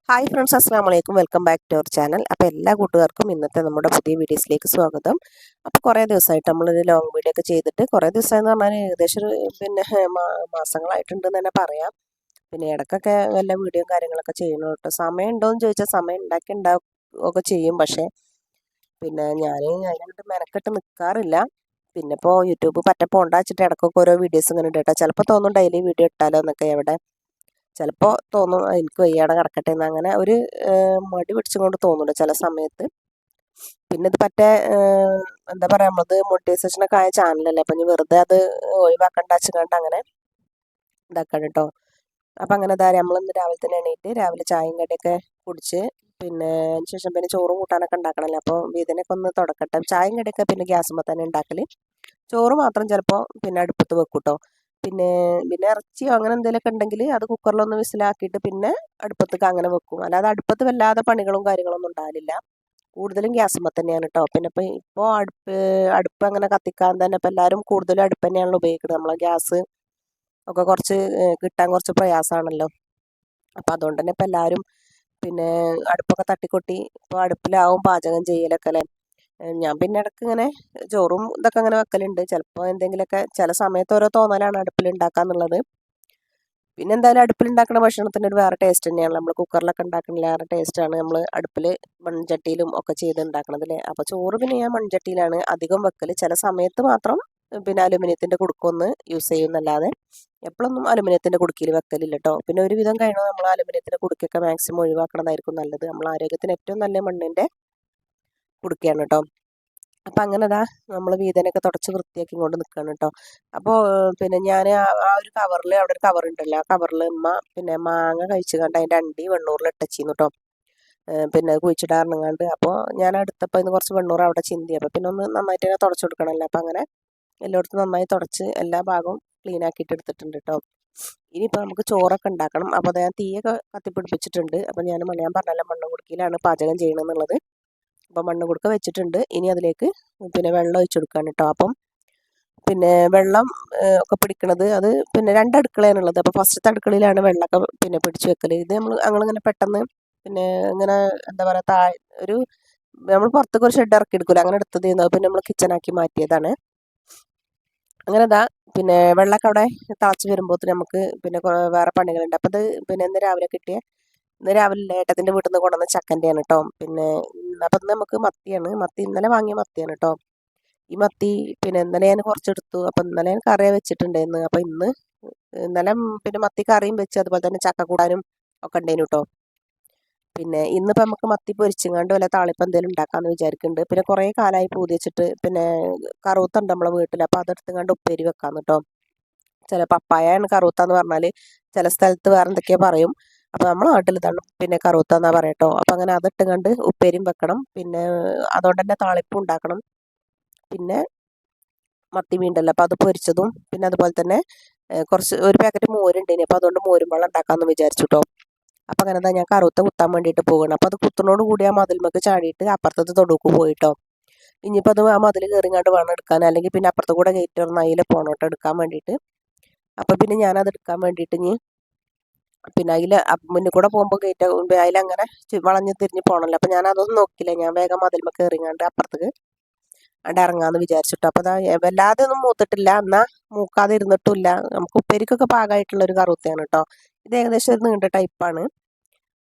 Hi friends, അസ്സാം വലൈക്കും. Welcome back to our channel. അപ്പോൾ എല്ലാ കൂട്ടുകാർക്കും ഇന്നത്തെ നമ്മുടെ പുതിയ വീഡിയോസിലേക്ക് സ്വാഗതം. അപ്പോൾ കുറേ ദിവസമായിട്ട് നമ്മളൊരു ലോങ് വീഡിയോ ഒക്കെ ചെയ്തിട്ട് കുറേ ദിവസമെന്ന് പറഞ്ഞാൽ ഏകദേശം മാസങ്ങളായിട്ടുണ്ടെന്ന് തന്നെ പറയാം. പിന്നെ ഇടയ്ക്കൊക്കെ വല്ല വീഡിയോയും കാര്യങ്ങളൊക്കെ ചെയ്യണം കേട്ടോ. സമയം ഉണ്ടോയെന്ന് ചോദിച്ചാൽ സമയം ഉണ്ടാക്കുകയൊക്കെ ചെയ്യും. പക്ഷേ പിന്നെ ഞാൻ അതിനകത്ത് മെനക്കെട്ട് നിൽക്കാറില്ല. പിന്നെ ഇപ്പോൾ യൂട്യൂബ് പറ്റ പോണ്ട വെച്ചിട്ട് ഇടയ്ക്കൊക്കെ ഓരോ വീഡിയോസ് ഇങ്ങനെ ഉണ്ട് കേട്ടോ. ചിലപ്പോൾ തോന്നും ഡെയിലി വീഡിയോ ഇട്ടാലോ എന്നൊക്കെ. എവിടെ ചിലപ്പോൾ തോന്നും എനിക്ക് വയ്യാതെ കിടക്കട്ടെ എന്ന്. അങ്ങനെ ഒരു മടി പിടിച്ചും കൊണ്ട് തോന്നുന്നുണ്ട് ചില സമയത്ത്. പിന്നെ ഇത് എന്താ പറയുക, നമ്മളത് മോണിറ്റൈസേഷനൊക്കെ ആയ ചാനലല്ലേ. അപ്പം ഇനി വെറുതെ അത് ഒഴിവാക്കണ്ട വെച്ചുകൊണ്ട് അങ്ങനെ ഇതാക്കണം കേട്ടോ. അപ്പം അങ്ങനെ നമ്മളിന്ന് രാവിലെ തന്നെ എണീറ്റ് രാവിലെ ചായയും കടിയൊക്കെ കുടിച്ച് പിന്നെ അതിന് ശേഷം പിന്നെ ചോറും കൂട്ടാനൊക്കെ ഉണ്ടാക്കണമല്ലോ. അപ്പോൾ ഇതിനൊക്കെ ഒന്ന് തുടക്കട്ടെ. ചായയും കടിയൊക്കെ പിന്നെ ഗ്യാസുമ്മേ തന്നെ ഉണ്ടാക്കൽ. ചോറ് മാത്രം ചിലപ്പോൾ പിന്നെ അടുപ്പത്ത് വെക്കും കേട്ടോ. പിന്നെ പിന്നെ ഇറച്ചിയോ അങ്ങനെ എന്തെങ്കിലുമൊക്കെ ഉണ്ടെങ്കിൽ അത് കുക്കറിലൊന്ന് വിസിലാക്കിയിട്ട് പിന്നെ അടുപ്പത്തേക്ക് അങ്ങനെ വെക്കും. അല്ലാതെ അടുപ്പത്ത് വല്ലാതെ പണികളും കാര്യങ്ങളൊന്നും ഉണ്ടാവില്ല. കൂടുതലും ഗ്യാസുമ്മേ തന്നെയാണ് കേട്ടോ. പിന്നെ ഇപ്പോൾ അടുപ്പ് അങ്ങനെ കത്തിക്കാൻ തന്നെ ഇപ്പം എല്ലാവരും കൂടുതലും അടുപ്പ് തന്നെയാണല്ലോ ഉപയോഗിക്കുന്നത്. നമ്മളെ ഗ്യാസ് ഒക്കെ കുറച്ച് കിട്ടാൻ കുറച്ച് പ്രയാസമാണല്ലോ. അപ്പം അതുകൊണ്ട് തന്നെ ഇപ്പം എല്ലാവരും പിന്നെ അടുപ്പൊക്കെ തട്ടിക്കൊട്ടി ഇപ്പോൾ അടുപ്പിലാവും പാചകം ചെയ്യലൊക്കെ അല്ലേ. ഞാൻ പിന്നെ ഇടയ്ക്ക് ഇങ്ങനെ ചോറും ഇതൊക്കെ അങ്ങനെ വെക്കലുണ്ട്. ചിലപ്പോൾ എന്തെങ്കിലുമൊക്കെ ചില സമയത്ത് ഓരോ തോന്നലാണ് അടുപ്പിൽ ഉണ്ടാക്കാന്നുള്ളത്. പിന്നെ എന്തായാലും അടുപ്പിലുണ്ടാക്കുന്ന ഭക്ഷണത്തിന് ഒരു വേറെ ടേസ്റ്റ് തന്നെയാണ്. നമ്മൾ കുക്കറിലൊക്കെ ഉണ്ടാക്കണില്ല വേറെ ടേസ്റ്റാണ് നമ്മൾ അടുപ്പിൽ മൺചട്ടിയിലും ഒക്കെ ചെയ്ത് ഉണ്ടാക്കണത് അല്ലേ. അപ്പോൾ ചോറ് പിന്നെ ഞാൻ മൺചട്ടിയിലാണ് അധികം വെക്കൽ. ചില സമയത്ത് മാത്രം പിന്നെ അലുമിനിയത്തിൻ്റെ കുടുക്കൊന്ന് യൂസ് ചെയ്യുന്നല്ലാതെ എപ്പോഴൊന്നും അലുമിനിയത്തിൻ്റെ കുടുക്കിയിൽ വെക്കലില്ല കേട്ടോ. പിന്നെ ഒരുവിധം കഴിയുമ്പോൾ നമ്മൾ അലുമിനിയത്തിൻ്റെ കുടുക്കൊക്കെ മാക്സിമം ഒഴിവാക്കണതായിരിക്കും നല്ലത്. നമ്മൾ ആരോഗ്യത്തിന് ഏറ്റവും നല്ല മണ്ണിൻ്റെ കുടുക്കയാണ് കേട്ടോ. അപ്പം അങ്ങനെ നമ്മൾ വീതനൊക്കെ തുടച്ച് വൃത്തിയാക്കി കൊണ്ട് നിൽക്കുകയാണ് കേട്ടോ. അപ്പോൾ പിന്നെ ഞാൻ ആ ഒരു കവറിൽ, അവിടെ ഒരു കവർ ഉണ്ടല്ലോ, ആ കവറിൽ പിന്നെ മാങ്ങ കഴിച്ച് കണ്ട് അതിൻ്റെ അണ്ടി വെണ്ണൂറിൽ ഇട്ടച്ചിരുന്നു കേട്ടോ. പിന്നെ കുഴിച്ചിടാറുണ്ട്. അപ്പോൾ ഞാൻ അടുത്തപ്പോൾ ഇന്ന് കുറച്ച് വെണ്ണൂറ് അവിടെ ചിന്തി. അപ്പോൾ പിന്നെ ഒന്ന് നന്നായിട്ട് തന്നെ തുടച്ച് കൊടുക്കണമല്ലോ. അപ്പം അങ്ങനെ എല്ലായിടത്തും നന്നായി തുടച്ച് എല്ലാ ഭാഗവും ക്ലീൻ ആക്കിയിട്ട് എടുത്തിട്ടുണ്ട് കേട്ടോ. ഇനിയിപ്പോൾ നമുക്ക് ചോറൊക്കെ ഉണ്ടാക്കണം. അപ്പോൾ അത് ഞാൻ തീയൊക്കെ കത്തിപ്പിടിപ്പിച്ചിട്ടുണ്ട്. അപ്പം ഞാൻ പറഞ്ഞല്ലോ മണ്ണ് കുടുക്കിയിലാണ് പാചകം ചെയ്യണമെന്നുള്ളത്. അപ്പം മണ്ണ് കുടുക്ക വെച്ചിട്ടുണ്ട്. ഇനി അതിലേക്ക് പിന്നെ വെള്ളം ഒഴിച്ചു കൊടുക്കുകയാണ് കേട്ടോ. അപ്പം പിന്നെ വെള്ളം ഒക്കെ പിടിക്കണത് അത് പിന്നെ അടുക്കളയാണുള്ളത്. അപ്പോൾ ഫസ്റ്റത്തെ അടുക്കളയിലാണ് വെള്ളമൊക്കെ പിന്നെ പിടിച്ച് വെക്കൽ. ഇത് ഞങ്ങളിങ്ങനെ പെട്ടെന്ന് പിന്നെ ഇങ്ങനെ എന്താ പറയുക ഒരു നമ്മൾ പുറത്തേക്ക് ഒരു ഷെഡ് ഇറക്കി എടുക്കില്ല, അങ്ങനെ എടുത്തത് പിന്നെ നമ്മൾ കിച്ചണാക്കി മാറ്റിയതാണ്. അങ്ങനെ പിന്നെ വെള്ളമൊക്കെ അവിടെ തിളച്ച് വരുമ്പോൾ നമുക്ക് പിന്നെ വേറെ പണികളുണ്ട്. അപ്പോൾ അത് പിന്നെ ഇന്ന് രാവിലെ ഏട്ടത്തിൻ്റെ വീട്ടിൽ നിന്ന് കൊണ്ടുവന്ന ചക്കൻ്റെയാണ് കേട്ടോ. പിന്നെ അപ്പം നമുക്ക് മത്തി ഇന്നലെ വാങ്ങിയ മത്തിയാണ് കേട്ടോ. ഈ മത്തി പിന്നെ ഇന്നലെ ഞാൻ കുറച്ചെടുത്തു. അപ്പം ഇന്നലെ ഞാൻ കറി വെച്ചിട്ടുണ്ടായിരുന്നു. അപ്പം ഇന്നലെ പിന്നെ മത്തി കറിയും വെച്ച് അതുപോലെ തന്നെ ചക്ക കൂടാനും ഒക്കെ ഉണ്ടായിരുന്നു കേട്ടോ. പിന്നെ ഇന്നിപ്പോൾ നമുക്ക് മത്തി പൊരിച്ചങ്ങാണ്ട് വല്ല താളിപ്പം എന്തെങ്കിലും ഉണ്ടാക്കാമെന്ന് വിചാരിക്കുന്നുണ്ട്. പിന്നെ കുറേ കാലമായി പൂതി വെച്ചിട്ട് പിന്നെ കറുത്തുണ്ട് നമ്മളെ വീട്ടിൽ. അപ്പോൾ അതെടുത്തുകൊണ്ട് ഉപ്പേരി വെക്കാമെന്ന് കേട്ടോ. ചില പപ്പായാണ് കറുത്താന്ന് പറഞ്ഞാൽ ചില സ്ഥലത്ത് വേറെ എന്തൊക്കെയോ പറയും. അപ്പോൾ നമ്മളെ നാട്ടിൽ ഇതാണ് പിന്നെ കറുത്താന്നാ പറയട്ടോ. അപ്പം അങ്ങനെ അതിട്ടുകൊണ്ട് ഉപ്പേരിയും വെക്കണം. പിന്നെ അതുകൊണ്ട് തന്നെ താളിപ്പും ഉണ്ടാക്കണം. പിന്നെ മത്തി മീനുണ്ടല്ലോ, അപ്പോൾ അത് പൊരിച്ചതും പിന്നെ അതുപോലെ തന്നെ കുറച്ച് ഒരു പാക്കറ്റ് മോരുണ്ട്. അപ്പോൾ അതുകൊണ്ട് മോരും വെള്ളം ഉണ്ടാക്കാമെന്ന് വിചാരിച്ചു കേട്ടോ. അപ്പം അങ്ങനെ ഞാൻ കറുത്ത കുത്താൻ വേണ്ടിയിട്ട് പോകണം. അപ്പോൾ അത് കുത്തുന്നോട് കൂടി ആ മതിൽമക്ക് ചാടിയിട്ട് അപ്പുറത്തത് തൊടുക്ക് പോയിട്ടോ. ഇനിയിപ്പോൾ അത് ആ മതിൽ കയറിങ്ങാണ്ട് വേണം എടുക്കാൻ, അല്ലെങ്കിൽ പിന്നെ അപ്പുറത്ത് കൂടെ ഗേറ്റ് തുറന്ന് അതിൽ പോകണോട്ടോ എടുക്കാൻ വേണ്ടിയിട്ട്. അപ്പം പിന്നെ ഞാനത് എടുക്കാൻ വേണ്ടിയിട്ട് പിന്നെ അതിൽ മുന്നിൽ കൂടെ പോകുമ്പോൾ ഗേറ്റ് അതിലങ്ങനെ വളഞ്ഞ് തിരിഞ്ഞ് പോകണമല്ലോ. അപ്പം ഞാൻ അതൊന്നും നോക്കില്ല. ഞാൻ വേഗം മതിൽമ കയറിങ്ങാണ്ട് അപ്പുറത്തേക്ക് അവിടെ ഇറങ്ങാമെന്ന് വിചാരിച്ചിട്ടോ. അപ്പോൾ വല്ലാതെ ഒന്നും മൂത്തിട്ടില്ല, എന്നാൽ മൂക്കാതെ ഇരുന്നിട്ടുമില്ല. നമുക്ക് ഉപ്പേരിക്കൊക്കെ പാകമായിട്ടുള്ള ഒരു കറുത്തയാണ് കേട്ടോ. ഇത് ഏകദേശം ഒരു നീണ്ട ടൈപ്പാണ്.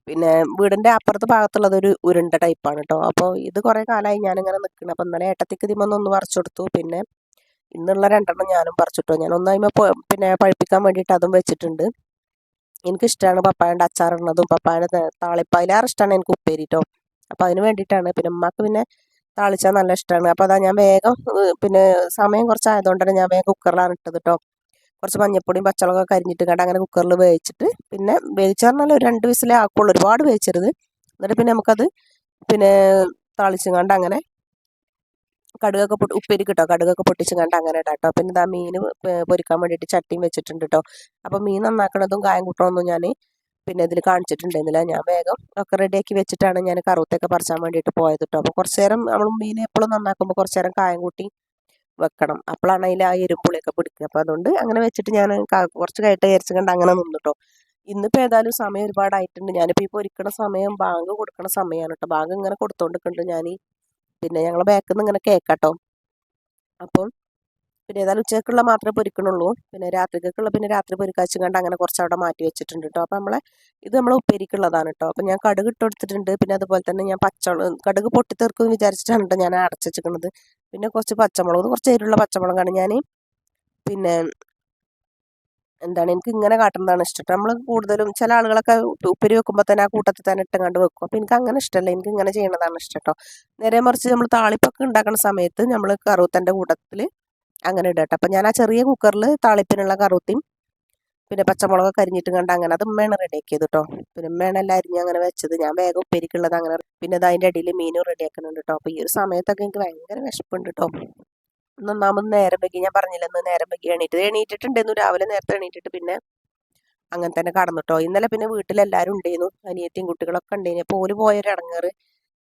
പിന്നെ വീടിൻ്റെ അപ്പുറത്തെ ഭാഗത്തുള്ളത് ഒരു ഉരുണ്ട ടൈപ്പാണ് കേട്ടോ. അപ്പോൾ ഇത് കുറേ കാലമായി ഞാനിങ്ങനെ നിൽക്കുന്നത്. അപ്പോൾ ഇന്നലെ ഏട്ടത്തിക്ക് ഇതിമൊന്ന് പറിച്ചു കൊടുത്തു. പിന്നെ ഇന്നുള്ള 2 ഞാനും പറിച്ചിട്ടോ. ഞാൻ പിന്നെ പഴുപ്പിക്കാൻ വേണ്ടിയിട്ട് അതും വെച്ചിട്ടുണ്ട്. എനിക്കിഷ്ടമാണ് പപ്പായൻ്റെ അച്ചാറിടുന്നതും പപ്പായൻ്റെ താളിപ്പ്. അതിലേറെ ഇഷ്ടമാണ് എനിക്ക് ഉപ്പേരി കേട്ടോ. അപ്പോൾ അതിന് വേണ്ടിയിട്ടാണ്. പിന്നെ ഉമ്മാക്ക് പിന്നെ താളിച്ചാൽ നല്ല ഇഷ്ടമാണ്. അപ്പോൾ ഞാൻ വേഗം പിന്നെ സമയം കുറച്ചായതുകൊണ്ട് തന്നെ ഞാൻ വേഗം കുക്കറിലാണ് ഇട്ടത് കേട്ടോ. കുറച്ച് മഞ്ഞപ്പൊടിയും പച്ചമുളകൊക്കെ അരിഞ്ഞിട്ട് കണ്ട് അങ്ങനെ കുക്കറിൽ വേവിച്ചിട്ട്, പിന്നെ വേവിച്ച് പറഞ്ഞാൽ ഒരു 2 വിസിലേ ആക്കുള്ളൂ, ഒരുപാട് വേവിച്ചരുത്. എന്നിട്ട് പിന്നെ നമുക്കത് പിന്നെ താളിച്ചും അങ്ങനെ കടുകൊക്കെ ഉപ്പേരി കിട്ടോ, കടുകൊക്കെ പൊട്ടിച്ചും അങ്ങനെ ഇടാം കേട്ടോ. പിന്നെ മീൻ പൊരിക്കാൻ വേണ്ടിയിട്ട് ചട്ടിയും വെച്ചിട്ടുണ്ട് കേട്ടോ. അപ്പോൾ മീൻ നന്നാക്കണതും കായം കൂട്ടണമൊന്നും ഞാൻ പിന്നെ ഇതിൽ കാണിച്ചിട്ടുണ്ടായിരുന്നില്ല. ഞാൻ വേഗം ഒക്കെ റെഡിയാക്കി വെച്ചിട്ടാണ് ഞാൻ കറുത്തൊക്കെ പറിച്ചാൻ വേണ്ടിയിട്ട് പോയത് കേട്ടോ. അപ്പോൾ കുറച്ച് നേരം നമ്മൾ മീൻ എപ്പോഴും നന്നാക്കുമ്പോൾ കുറച്ച് നേരം കായം കൂട്ടി വെക്കണം. അപ്പോഴാണ് അതിൽ ആ എരുമ്പുളിയൊക്കെ പിടിക്കുക. അപ്പോൾ അതുകൊണ്ട് അങ്ങനെ വെച്ചിട്ട് ഞാൻ കുറച്ച് കഴിഞ്ഞിട്ട് വിചാരിച്ചുകൊണ്ട് അങ്ങനെ നിന്നു കേട്ടോ. ഇന്നിപ്പോൾ ഏതായാലും സമയം ഒരുപാടായിട്ടുണ്ട്. ഞാനിപ്പോൾ ഈ പൊരിക്കണ സമയം ബാങ്ക് കൊടുക്കണ സമയമാണ് കേട്ടോ. ബാങ്ക് ഇങ്ങനെ കൊടുത്തോണ്ടിരിക്കുന്നുണ്ട് ഞാൻ. പിന്നെ ഞങ്ങൾ ബാക്കിൽ നിന്ന് ഇങ്ങനെ കേൾക്കാട്ടോ. അപ്പം പിന്നെ ഏതായാലും ഉച്ചയ്ക്കുള്ള മാത്രമേ പൊരിക്കണുള്ളൂ. പിന്നെ രാത്രിക്കുള്ള പിന്നെ രാത്രി പൊരിക്കാച്ചും കണ്ട് അങ്ങനെ കുറച്ച് അവിടെ മാറ്റി വെച്ചിട്ടുണ്ട് കേട്ടോ. അപ്പം നമ്മളെ ഉപ്പേരിക്കുള്ളതാണ് കേട്ടോ. അപ്പം ഞാൻ കടുക് ഇട്ട് കൊടുത്തിട്ടുണ്ട്. പിന്നെ അതുപോലെ തന്നെ ഞാൻ പച്ചമുളക് കടുക് പൊട്ടിത്തെറിക്കും വിചാരിച്ചിട്ടാണ് കേട്ടോ ഞാൻ അടച്ചു വെച്ചിരിക്കുന്നത്. പിന്നെ കുറച്ച് പച്ചമുളക്, കുറച്ച് എരിവുള്ള പച്ചമുളകാണ് ഞാൻ. പിന്നെ എന്താണ് എനിക്ക് ഇങ്ങനെ കാട്ടുന്നതാണ് ഇഷ്ടം. നമ്മൾ കൂടുതലും ചില ആളുകളൊക്കെ ഉപ്പേരി വെക്കുമ്പോൾ തന്നെ ആ കൂട്ടത്തിൽ തന്നെ ഇട്ടുകൊണ്ട് വെക്കും. അപ്പോൾ എനിക്ക് അങ്ങനെ ഇഷ്ടമല്ല. എനിക്ക് ഇങ്ങനെ ചെയ്യണതാണ് ഇഷ്ടം കേട്ടോ. നേരെ മറിച്ച് നമ്മൾ താളിപ്പൊക്കെ ഉണ്ടാക്കുന്ന സമയത്ത് നമ്മൾ കറുവത്തൻ്റെ കൂട്ടത്തിൽ അങ്ങനെ ഇടുക കേട്ടോ. അപ്പം ഞാൻ ആ ചെറിയ കുക്കറിൽ താളിപ്പിനുള്ള കറുവത്തിയും പിന്നെ പച്ചമുളകൊക്കെ അരിഞ്ഞിട്ട് കണ്ട് അങ്ങനെ അത് ഉമ്മയാണ് റെഡിയാക്കിയത് കേട്ടോ. പിന്നെ ഉമ്മയാണ് എല്ലാം അരിഞ്ഞ് അങ്ങനെ വെച്ചത്. ഞാൻ വേഗം ഉപ്പേരിക്കുള്ളത് അങ്ങനെ പിന്നെ അത് അതിൻ്റെ ഇടയിൽ മീനും റെഡിയാക്കുന്നുണ്ട് കേട്ടോ. അപ്പോൾ ഈ ഒരു സമയത്തൊക്കെ എനിക്ക് ഭയങ്കര വിശപ്പുണ്ട് കേട്ടോ. ഒന്നാമത് നേരം വൈകി, ഞാൻ പറഞ്ഞില്ല ഇന്ന് നേരം വൈകി എണീറ്റിട്ടുണ്ടായിരുന്നു. രാവിലെ നേരത്തെ എണീറ്റിട്ട് പിന്നെ അങ്ങനെ തന്നെ കടന്നിട്ടോ. ഇന്നലെ പിന്നെ വീട്ടിലെല്ലാവരും ഉണ്ടായിരുന്നു, അനിയത്തിയും കുട്ടികളൊക്കെ ഉണ്ടായിരുന്നു. അപ്പോൾ ഓല് പോയൊരു ഇടങ്ങേറ്.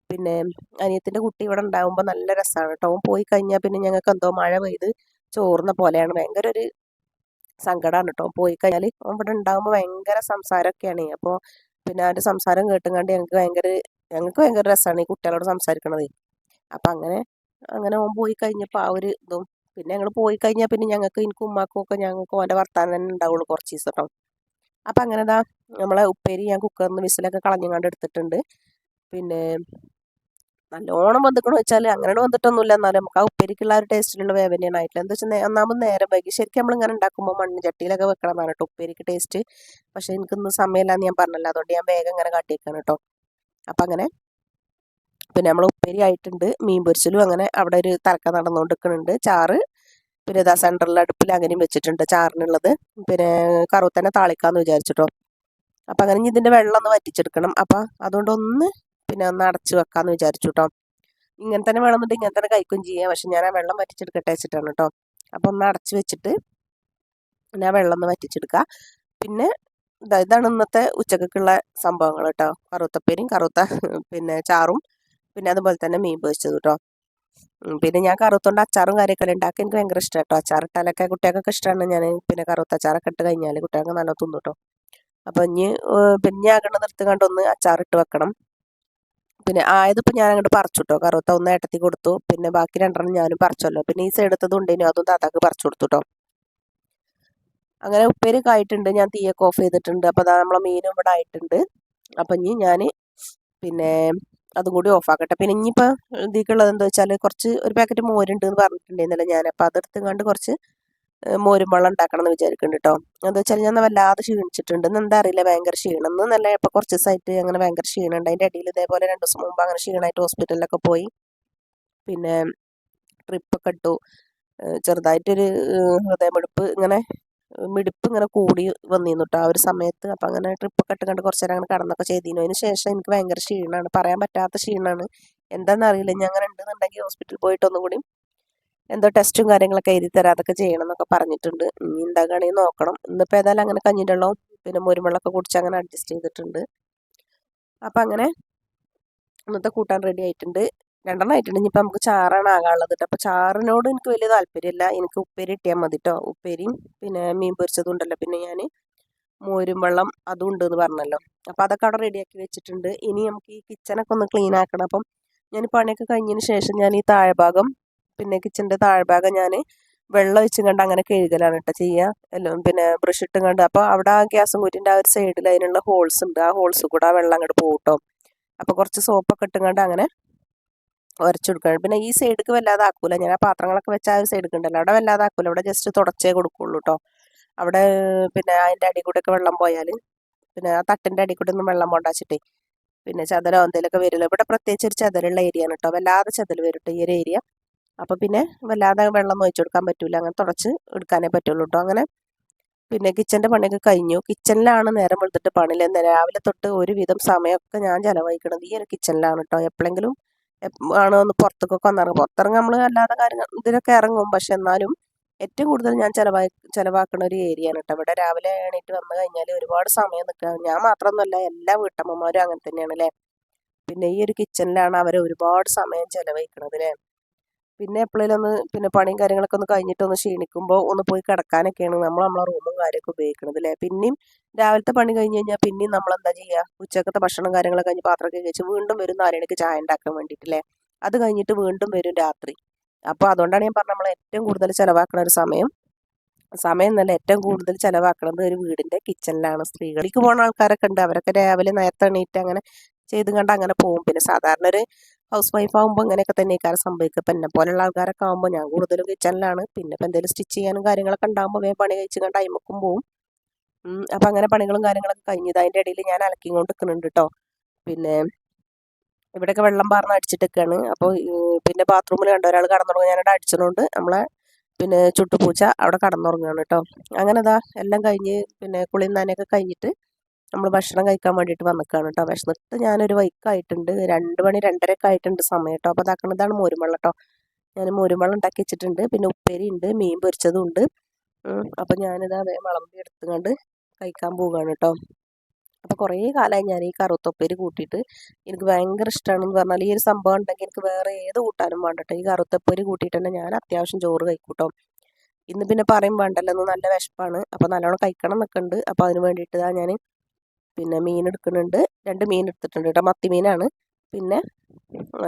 പിന്നെ അനിയത്തിൻ്റെ കുട്ടി ഇവിടെ ഉണ്ടാകുമ്പോൾ നല്ല രസമാണ് കേട്ടോ. അവൻ പോയി കഴിഞ്ഞാൽ പിന്നെ ഞങ്ങൾക്ക് എന്തോ മഴ പെയ്ത് ചോർന്ന പോലെയാണ്. ഭയങ്കര ഒരു സങ്കടമാണ് കേട്ടോ. പോയി കഴിഞ്ഞാൽ അവൻ ഇവിടെ ഉണ്ടാകുമ്പോൾ ഭയങ്കര സംസാരമൊക്കെയാണ്. അപ്പോൾ പിന്നെ അവൻ്റെ സംസാരം കേട്ടുകൊണ്ട് ഞങ്ങൾക്ക് ഭയങ്കര രസമാണ് ഈ കുട്ടികളോട് സംസാരിക്കണത്. അപ്പം അങ്ങനെ അങ്ങനെ ഓൻ പോയി കഴിഞ്ഞപ്പോൾ ആ ഒരു ഇതും പിന്നെ ഞങ്ങൾ പോയി കഴിഞ്ഞാൽ പിന്നെ എനിക്കും ഉമ്മാക്കും ഒക്കെ ഞങ്ങൾക്ക് ഓൻ്റെ വർത്താനം തന്നെ ഉണ്ടാവുള്ളൂ കുറച്ച് ദിവസം കേട്ടോ. അപ്പം അങ്ങനെ നമ്മളെ ഉപ്പേരി ഞാൻ കുക്കറിൽ നിന്ന് വിസിലൊക്കെ കളഞ്ഞുകൊണ്ട് എടുത്തിട്ടുണ്ട്. പിന്നെ നല്ലോണം വന്നിക്കണമെന്ന് വെച്ചാൽ അങ്ങനെ വന്നിട്ടൊന്നുമില്ല. എന്നാലും നമുക്ക് ആ ഉപ്പേരിക്കുള്ള ഒരു ടേസ്റ്റിലുള്ള വേവനെയാണ് ആയിട്ടില്ല. എന്താ വെച്ചാൽ ഒന്നാമത് നേരം വൈകി. ശരിക്കും നമ്മളിങ്ങനെ ഉണ്ടാക്കുമ്പോൾ മൺചട്ടിയിലൊക്കെ വെക്കണമെന്നാണ് കേട്ടോ ഉപ്പേരിക്ക് ടേസ്റ്റ്. പക്ഷേ എനിക്കൊന്നും സമയമില്ലാന്ന് ഞാൻ പറഞ്ഞല്ലോ, അതുകൊണ്ട് ഞാൻ വേഗം ഇങ്ങനെ കാട്ടിയേക്കാണ് കേട്ടോ. അപ്പം അങ്ങനെ പിന്നെ നമ്മൾ ഉപ്പേരി ആയിട്ടുണ്ട്. മീൻ പൊരിച്ചലും അങ്ങനെ അവിടെ ഒരു തലക്ക നടന്നുകൊണ്ടിരിക്കുന്നുണ്ട്. ചാറ് പിന്നെ ഇതാ സെൻട്രൽ അടുപ്പിൽ അങ്ങനെയും വെച്ചിട്ടുണ്ട് ചാറിനുള്ളത്. പിന്നെ കറുത്തന്നെ താളിക്കാമെന്ന് വിചാരിച്ചിട്ടോ. അപ്പം അങ്ങനെ ഇനി ഇതിൻ്റെ വെള്ളം ഒന്ന് വറ്റിച്ചെടുക്കണം. അപ്പം അതുകൊണ്ടൊന്ന് പിന്നെ ഒന്ന് അടച്ച് വെക്കാമെന്ന് വിചാരിച്ചു കേട്ടോ. ഇങ്ങനെ തന്നെ വേണമെന്നുണ്ടെങ്കിൽ ഇങ്ങനെ തന്നെ കഴിക്കുകയും ചെയ്യാം. പക്ഷെ ഞാൻ ആ വെള്ളം വറ്റിച്ചെടുക്കട്ടെ വെച്ചിട്ടാണ് കേട്ടോ. അപ്പം ഒന്ന് അടച്ച് വെച്ചിട്ട് പിന്നെ ആ വെള്ളം ഒന്ന് വറ്റിച്ചെടുക്കുക. പിന്നെ ഇതാണ് ഇന്നത്തെ ഉച്ചക്കുള്ള സംഭവങ്ങൾ കേട്ടോ. കറുത്തപ്പേരിയും പിന്നെ ചാറും പിന്നെ അതുപോലെ തന്നെ മീൻ പൊരിച്ചത് കേട്ടോ. പിന്നെ ഞാൻ കറുത്തോണ്ട് അച്ചാറും കാര്യമൊക്കെ ഉണ്ടാക്കി എനിക്ക് ഭയങ്കര ഇഷ്ടം കേട്ടോ. അച്ചാറിട്ടാലൊക്കെ കുട്ടികൾക്കൊക്കെ ഇഷ്ടമാണ്. ഞാൻ പിന്നെ കറുത്ത അച്ചാറൊക്കെ ഇട്ട് കഴിഞ്ഞാൽ കുട്ടികൾക്ക് നല്ല തിന്നു കേട്ടോ. അപ്പം പിന്നെ ആകണം നിർത്തി കണ്ടൊന്ന് അച്ചാറിട്ട് വെക്കണം. പിന്നെ ആയതിപ്പോൾ ഞാൻ അങ്ങോട്ട് പറിച്ചു കേട്ടോ. കറുത്ത ഒന്ന് ഏട്ടത്തി കൊടുത്തു. പിന്നെ ബാക്കി രണ്ടെണ്ണം ഞാനും പറിച്ചല്ലോ. പിന്നെ ഈ സൈഡത്തത് ഉണ്ടേനു അതും താത്താക്ക് പറിച്ചു കൊടുത്തു കേട്ടോ. അങ്ങനെ ഉപ്പേരിയൊക്കെ ആയിട്ടുണ്ട്. ഞാൻ തീയൊക്കെ ഓഫ് ചെയ്തിട്ടുണ്ട്. അപ്പോൾ അതാ നമ്മളെ മീനും ഇവിടെ ആയിട്ടുണ്ട്. അപ്പം ഇനി ഞാൻ പിന്നെ അതും കൂടി ഓഫാക്കട്ടെ. പിന്നെ ഇനിയിപ്പോൾ ഇതിലേക്കുള്ളത് എന്താ വെച്ചാൽ കുറച്ച് ഒരു പാക്കറ്റ് മോരുണ്ട് എന്ന് പറഞ്ഞിട്ടുണ്ടായിരുന്നല്ലോ ഞാൻ. അപ്പോൾ അതെടുത്തുകൊണ്ട് കുറച്ച് മോരും വെള്ളം ഉണ്ടാക്കണം എന്ന് വിചാരിക്കുന്നുണ്ട് കേട്ടോ. എന്താ വെച്ചാൽ ഞാൻ വല്ലാതെ ക്ഷീണിച്ചിട്ടുണ്ട്. ഇന്ന് എന്താ അറിയില്ല, ഭയങ്കര ക്ഷീണം. ഇന്ന് നല്ല ഇപ്പോൾ കുറച്ച് ദിവസമായിട്ട് അങ്ങനെ ഭയങ്കര ക്ഷീണമുണ്ട്. അതിൻ്റെ ഇടയിൽ ഇതേപോലെ 2 ദിവസം മുമ്പ് അങ്ങനെ ക്ഷീണമായിട്ട് ഹോസ്പിറ്റലിലൊക്കെ പോയി. പിന്നെ ട്രിപ്പൊക്കെ ഇട്ടു. ചെറുതായിട്ടൊരു ഹൃദയമിടിപ്പ് ഇങ്ങനെ കൂടി വന്നിരുന്നു കേട്ടോ ആ ഒരു സമയത്ത്. അപ്പം അങ്ങനെ ട്രിപ്പൊക്കെ ഇട്ട് കണ്ട് കുറച്ച് നേരം അങ്ങനെ കടന്നൊക്കെ ചെയ്തിരുന്നു. അതിന് ശേഷം എനിക്ക് ഭയങ്കര ക്ഷീണമാണ്, പറയാൻ പറ്റാത്ത ക്ഷീണമാണ്. എന്താണെന്നറിയില്ല. ഇനി അങ്ങനെ ഉണ്ടെന്നുണ്ടെങ്കിൽ ഹോസ്പിറ്റലിൽ പോയിട്ട് ഒന്നും കൂടി എന്തോ ടെസ്റ്റും കാര്യങ്ങളൊക്കെ എഴുതി തരാം, അതൊക്കെ ചെയ്യണം എന്നൊക്കെ പറഞ്ഞിട്ടുണ്ട്. ഇനി എന്താകണമെങ്കിൽ നോക്കണം. ഇന്നിപ്പോൾ ഏതായാലും അങ്ങനെ കഞ്ഞിൻ്റെ വെള്ളവും പിന്നെ മോരുവെള്ളമൊക്കെ കുടിച്ച് അങ്ങനെ അഡ്ജസ്റ്റ് ചെയ്തിട്ടുണ്ട്. അപ്പം അങ്ങനെ ഇന്നത്തെ കൂട്ടാൻ റെഡി ആയിട്ടുണ്ട്. 2 ആയിട്ടുണ്ട്. ഇനിയിപ്പോൾ നമുക്ക് ചാറാണ് ആകാനുള്ളത് കേട്ടോ. അപ്പോൾ ചാറിനോട് എനിക്ക് വലിയ താല്പര്യമില്ല. എനിക്ക് ഉപ്പേരി കിട്ടിയാൽ മതി കേട്ടോ. ഉപ്പേരിയും പിന്നെ മീൻ പൊരിച്ചതും ഉണ്ടല്ലോ. പിന്നെ ഞാൻ മോരും വെള്ളം അതും ഉണ്ട് എന്ന് പറഞ്ഞല്ലോ. അപ്പോൾ അതൊക്കെ അവിടെ റെഡിയാക്കി വെച്ചിട്ടുണ്ട്. ഇനി നമുക്ക് ഈ കിച്ചണൊക്കെ ഒന്ന് ക്ലീൻ ആക്കണം. അപ്പം ഞാൻ പണിയൊക്കെ കഴിഞ്ഞതിന് ശേഷം ഞാൻ ഈ താഴ്ഭാഗം പിന്നെ കിച്ചൻ്റെ താഴ്ഭാഗം ഞാൻ വെള്ളം ഒഴിച്ചും കണ്ട് അങ്ങനെ കഴുകലാണ് കേട്ടോ ചെയ്യുക. എല്ലാം പിന്നെ ബ്രഷ് ഇട്ടും കണ്ട് അപ്പോൾ അവിടെ ആ ഗ്യാസും കുറ്റിൻ്റെ ആ ഒരു സൈഡിൽ അതിനുള്ള ഹോൾസ് ഉണ്ട്. ആ ഹോൾസ് കൂടെ ആ വെള്ളം അങ്ങോട്ട് പോകും കേട്ടോ. അപ്പോൾ കുറച്ച് സോപ്പൊക്കെ ഇട്ടും കണ്ട് അങ്ങനെ ഉരച്ചെടുക്കുകയാണ്. പിന്നെ ഈ സൈഡിലേക്ക് വല്ലാതെ ആക്കൂല. ഞാൻ ആ പാത്രങ്ങളൊക്കെ വെച്ച ആ ഒരു സൈഡിലേക്ക് ഉണ്ടല്ലോ, അവിടെ വല്ലാതെ ആക്കൂല. അവിടെ ജസ്റ്റ് തുടച്ചേ കൊടുക്കുള്ളൂ കേട്ടോ. അവിടെ പിന്നെ അതിൻ്റെ അടി കൂടെ ഒക്കെ വെള്ളം പോയാൽ പിന്നെ ആ തട്ടിൻ്റെ അടി കൂടെ ഒന്നും വെള്ളം പോണ്ടാച്ചിട്ടേ പിന്നെ ചതലോ എന്തെങ്കിലുമൊക്കെ വരില്ല. ഇവിടെ പ്രത്യേകിച്ച് ഒരു ചതലുള്ള ഏരിയ ആണ് കേട്ടോ. വല്ലാതെ ചതൽ വരും കേട്ടോ ഈ ഒരു ഏരിയ. അപ്പോൾ പിന്നെ വല്ലാതെ വെള്ളം ഒഴിച്ചു കൊടുക്കാൻ പറ്റില്ല. അങ്ങനെ തുടച്ച് എടുക്കാനേ പറ്റുള്ളൂ കേട്ടോ. അങ്ങനെ പിന്നെ കിച്ചൻ്റെ പണിയൊക്കെ കഴിഞ്ഞു. കിച്ചണിലാണ് നേരം വെളുത്തിട്ട് പണിയില്ല. രാവിലെ തൊട്ട് ഒരുവിധം സമയമൊക്കെ ഞാൻ ചിലവഴിക്കണത് ഈ ഒരു കിച്ചണിലാണ് കേട്ടോ. എപ്പോഴെങ്കിലും ആണ് ഒന്ന് പുറത്തേക്കൊക്കെ വന്നിറങ്ങും. പുറത്തിറങ്ങും നമ്മൾ അല്ലാതെ കാര്യങ്ങൾ ഇതിനൊക്കെ ഇറങ്ങും. പക്ഷെ എന്നാലും ഏറ്റവും കൂടുതൽ ഞാൻ ചിലവാക്കുന്ന ഒരു ഏരിയ ആണ് കേട്ടോ. ഇവിടെ രാവിലെ എണീറ്റ് വന്നു കഴിഞ്ഞാൽ ഒരുപാട് സമയം നിൽക്കുക. ഞാൻ മാത്രമൊന്നുമല്ല, എല്ലാ വീട്ടമ്മമാരും അങ്ങനെ തന്നെയാണ് അല്ലേ. പിന്നെ ഈ ഒരു കിച്ചണിലാണ് അവർ ഒരുപാട് സമയം ചിലവഴിക്കണത് അല്ലേ. പിന്നെ എപ്പോഴേലും ഒന്ന് പിന്നെ പണിയും കാര്യങ്ങളൊക്കെ ഒന്ന് കഴിഞ്ഞിട്ട് ഒന്ന് ക്ഷീണിക്കുമ്പോൾ ഒന്ന് പോയി കിടക്കാനൊക്കെയാണ് നമ്മൾ നമ്മളെ റൂമും കാര്യമൊക്കെ ഉപയോഗിക്കുന്നത് അല്ലേ. പിന്നെയും രാവിലത്തെ പണി കഴിഞ്ഞ് കഴിഞ്ഞാൽ പിന്നെയും നമ്മൾ എന്താ ചെയ്യുക, ഉച്ചക്കത്തെ ഭക്ഷണം കാര്യങ്ങളൊക്കെ കഴിഞ്ഞ് പാത്രമൊക്കെ കഴിച്ച് വീണ്ടും വരും 4 മണിക്ക് ചായ ഉണ്ടാക്കാൻ വേണ്ടിയിട്ടില്ലേ. അത് കഴിഞ്ഞിട്ട് വീണ്ടും വരും രാത്രി. അപ്പോൾ അതുകൊണ്ടാണ് ഞാൻ പറഞ്ഞത് നമ്മൾ ഏറ്റവും കൂടുതൽ ചിലവാക്കുന്ന ഒരു സമയം എന്നല്ല, ഏറ്റവും കൂടുതൽ ചിലവാക്കുന്നത് ഒരു വീടിൻ്റെ കിച്ചണിലാണ്. സ്ത്രീകളിലേക്ക് പോകുന്ന ആൾക്കാരൊക്കെ ഉണ്ട്, അവരൊക്കെ രാവിലെ നേരത്തെ എണീറ്റ് അങ്ങനെ ചെയ്ത് കണ്ട് അങ്ങനെ പോകും. പിന്നെ സാധാരണ ഒരു ഹൗസ് വൈഫ് ആകുമ്പോൾ അങ്ങനെയൊക്കെ തന്നെ കാര്യം സംഭവിക്കുക. ഇപ്പം എന്നെ പോലുള്ള ആൾക്കാരൊക്കെ ആകുമ്പോൾ ഞാൻ കൂടുതലും കിച്ചണിലാണ്. പിന്നെ ഇപ്പം എന്തെങ്കിലും സ്റ്റിച്ച് ചെയ്യാനും കാര്യങ്ങളൊക്കെ ഉണ്ടാകുമ്പോൾ വേഗം പണി കഴിച്ച് കണ്ട് അയിമക്കും പോവും. അപ്പം അങ്ങനെ പണികളും കാര്യങ്ങളൊക്കെ കഴിഞ്ഞത് അതിൻ്റെ ഇടയിൽ ഞാൻ അലക്കി കൊണ്ട് നിൽക്കുന്നുണ്ട് കേട്ടോ. പിന്നെ ഇവിടെയൊക്കെ വെള്ളം പാർന്ന് അടിച്ചിട്ടൊക്കെയാണ്. അപ്പോൾ പിന്നെ ബാത്റൂമിൽ കണ്ട ഒരാൾ കടന്നുറങ്ങും, ഞാനവിടെ അടിച്ചതുകൊണ്ട് നമ്മളെ പിന്നെ ചുട്ടുപൂച്ച അവിടെ കടന്നുറങ്ങുകയാണ് കേട്ടോ. അങ്ങനെ അതാ എല്ലാം കഴിഞ്ഞ് പിന്നെ കുളിയും നനയൊക്കെ കഴിഞ്ഞിട്ട് നമ്മൾ ഭക്ഷണം കഴിക്കാൻ വേണ്ടിയിട്ട് വന്നിക്കാണ് കേട്ടോ. വിശന്നിട്ട് ഞാനൊരു വൈക്കായിട്ടുണ്ട്, 2 മണി 2:30 ഒക്കെ ആയിട്ടുണ്ട് സമയം കേട്ടോ. അപ്പോൾ ഇതാണ് മോരും വെള്ളം കേട്ടോ. ഞാൻ മോരും വെള്ളം ഉണ്ടാക്കി വെച്ചിട്ടുണ്ട്. പിന്നെ ഉപ്പേരി ഉണ്ട്, മീൻ പൊരിച്ചതും ഉണ്ട്. അപ്പം ഞാനിതാ വിളമ്പി എടുത്തുകൊണ്ട് കഴിക്കാൻ പോവുകയാണ് കേട്ടോ. അപ്പോൾ കുറേ കാലമായി ഞാൻ ഈ കറുത്തപ്പേരി കൂട്ടിയിട്ട്. എനിക്ക് ഭയങ്കര ഇഷ്ടമാണെന്ന് പറഞ്ഞാൽ ഈ ഒരു സംഭവം ഉണ്ടെങ്കിൽ എനിക്ക് വേറെ ഏത് കൂട്ടാനും വേണ്ട കേട്ടോ. ഈ കറുത്തപ്പേരി കൂട്ടിയിട്ട് തന്നെ ഞാൻ അത്യാവശ്യം ചോറ് കഴിക്കും കേട്ടോ. ഇന്ന് പിന്നെ പറയും വേണ്ടല്ലോ, ഇന്ന് നല്ല വിശപ്പാണ്, അപ്പോൾ നല്ലോണം കഴിക്കണം എന്നൊക്കെ ഉണ്ട്. അപ്പോൾ അതിന് വേണ്ടിയിട്ട് ഞാൻ പിന്നെ മീൻ എടുക്കുന്നുണ്ട്. 2 മീൻ എടുത്തിട്ടുണ്ട് കേട്ടോ, മത്തി മീനാണ്. പിന്നെ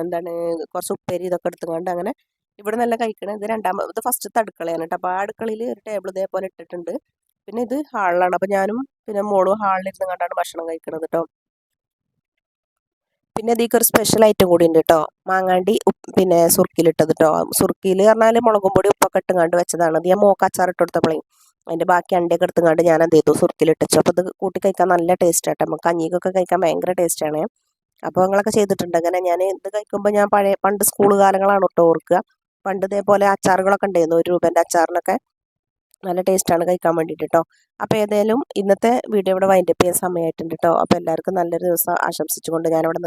എന്താണ് കുറച്ച് ഉപ്പേരി ഇതൊക്കെ എടുത്തുകൊണ്ട് അങ്ങനെ ഇവിടെ നല്ല കഴിക്കണം. ഇത് ഫസ്റ്റത്തെ അടുക്കളയാണ് കേട്ടോ. അപ്പോൾ ആ അടുക്കളയിൽ ഒരു ടേബിൾ ഇതേപോലെ ഇട്ടിട്ടുണ്ട്. പിന്നെ ഇത് ഹാളിലാണ്. അപ്പോൾ ഞാനും പിന്നെ മോളും ഹാളിലിരുന്ന് കണ്ടാണ് ഭക്ഷണം കഴിക്കുന്നത് കേട്ടോ. പിന്നെ ഇതിലേക്ക് ഒരു സ്പെഷ്യൽ ഐറ്റം കൂടി ഉണ്ട് കേട്ടോ, മാങ്ങാണ്ടി പിന്നെ സുർക്കിയിലിട്ടത് കേട്ടോ. സുർക്കിയിൽ പറഞ്ഞാൽ മുളകും പൊടി ഉപ്പൊക്കെ ഇട്ടുകൊണ്ട് വെച്ചതാണ്. അത് ഞാൻ മോക്ക് അച്ചാർ ഇട്ട് കൊടുത്തപ്പോഴേ അതിൻ്റെ ബാക്കി അണ്ടിയൊക്കെ എടുത്തുകൊണ്ട് ഞാൻ എന്ത് ചെയ്തു, സുർക്കിയിലിട്ടു. അപ്പോൾ ഇത് കൂട്ടി കഴിക്കാൻ നല്ല ടേസ്റ്റ് ആട്ടോ. നമുക്ക് കഞ്ഞിക്കൊക്കെ കഴിക്കാൻ ഭയങ്കര ടേസ്റ്റാണ്. അപ്പോൾ നിങ്ങളൊക്കെ ചെയ്തിട്ടുണ്ട് അങ്ങനെ. ഞാൻ ഇത് കഴിക്കുമ്പോൾ ഞാൻ പണ്ട് സ്കൂൾ കാലങ്ങളാണ് കേട്ടോ ഓർക്കുക. പണ്ട് ഇതേപോലെ അച്ചാറുകളൊക്കെ ഉണ്ടായിരുന്നു, 1 രൂപേൻ്റെ അച്ചാറിനൊക്കെ നല്ല ടേസ്റ്റാണ് കഴിക്കാൻ വേണ്ടിയിട്ട് കേട്ടോ. അപ്പോൾ ഏതായാലും ഇന്നത്തെ വീഡിയോ ഇവിടെ വൈൻഡപ്പ് ചെയ്യാൻ സമയമായിട്ടുണ്ട് കേട്ടോ. അപ്പോൾ എല്ലാവർക്കും നല്ലൊരു ദിവസം ആശംസിച്ചുകൊണ്ട് ഞാനിവിടെ